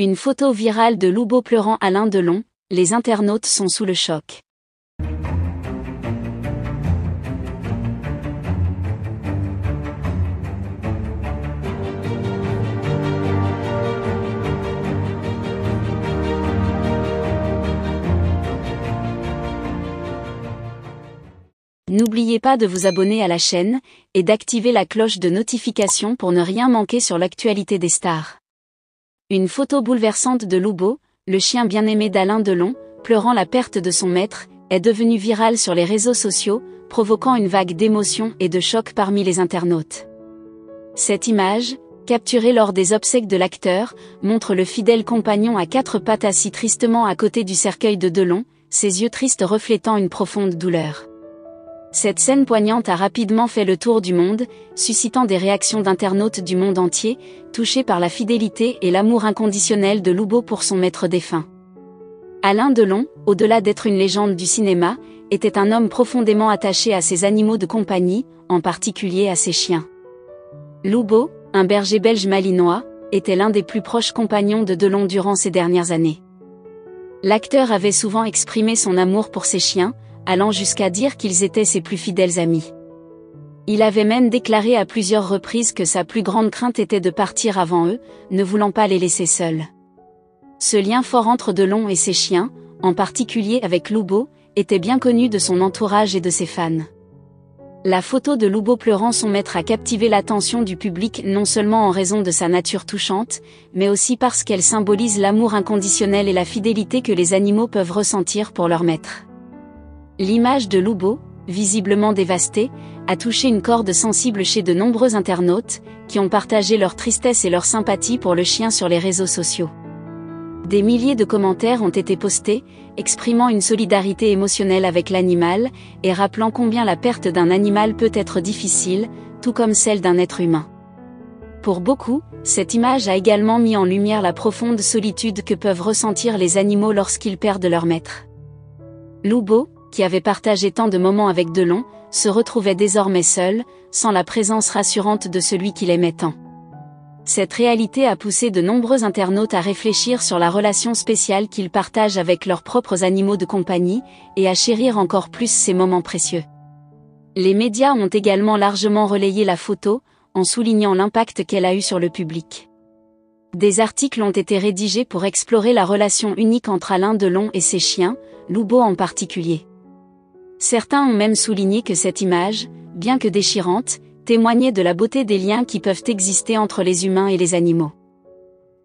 Une photo virale de Loubo pleurant Alain Delon, les internautes sont sous le choc. N'oubliez pas de vous abonner à la chaîne, et d'activer la cloche de notification pour ne rien manquer sur l'actualité des stars. Une photo bouleversante de Loubo, le chien bien-aimé d'Alain Delon, pleurant la perte de son maître, est devenue virale sur les réseaux sociaux, provoquant une vague d'émotion et de choc parmi les internautes. Cette image, capturée lors des obsèques de l'acteur, montre le fidèle compagnon à quatre pattes assis tristement à côté du cercueil de Delon, ses yeux tristes reflétant une profonde douleur. Cette scène poignante a rapidement fait le tour du monde, suscitant des réactions d'internautes du monde entier, touchés par la fidélité et l'amour inconditionnel de Loubo pour son maître défunt. Alain Delon, au-delà d'être une légende du cinéma, était un homme profondément attaché à ses animaux de compagnie, en particulier à ses chiens. Loubo, un berger belge malinois, était l'un des plus proches compagnons de Delon durant ces dernières années. L'acteur avait souvent exprimé son amour pour ses chiens, allant jusqu'à dire qu'ils étaient ses plus fidèles amis. Il avait même déclaré à plusieurs reprises que sa plus grande crainte était de partir avant eux, ne voulant pas les laisser seuls. Ce lien fort entre Delon et ses chiens, en particulier avec Loubo, était bien connu de son entourage et de ses fans. La photo de Loubo pleurant son maître a captivé l'attention du public non seulement en raison de sa nature touchante, mais aussi parce qu'elle symbolise l'amour inconditionnel et la fidélité que les animaux peuvent ressentir pour leur maître. L'image de Loubo, visiblement dévastée, a touché une corde sensible chez de nombreux internautes, qui ont partagé leur tristesse et leur sympathie pour le chien sur les réseaux sociaux. Des milliers de commentaires ont été postés, exprimant une solidarité émotionnelle avec l'animal, et rappelant combien la perte d'un animal peut être difficile, tout comme celle d'un être humain. Pour beaucoup, cette image a également mis en lumière la profonde solitude que peuvent ressentir les animaux lorsqu'ils perdent leur maître. Loubo, qui avait partagé tant de moments avec Delon, se retrouvait désormais seul, sans la présence rassurante de celui qu'il aimait tant. Cette réalité a poussé de nombreux internautes à réfléchir sur la relation spéciale qu'ils partagent avec leurs propres animaux de compagnie, et à chérir encore plus ces moments précieux. Les médias ont également largement relayé la photo, en soulignant l'impact qu'elle a eu sur le public. Des articles ont été rédigés pour explorer la relation unique entre Alain Delon et ses chiens, Loubo en particulier. Certains ont même souligné que cette image, bien que déchirante, témoignait de la beauté des liens qui peuvent exister entre les humains et les animaux.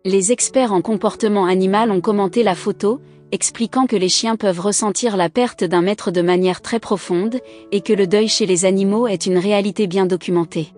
Les experts en comportement animal ont commenté la photo, expliquant que les chiens peuvent ressentir la perte d'un maître de manière très profonde, et que le deuil chez les animaux est une réalité bien documentée.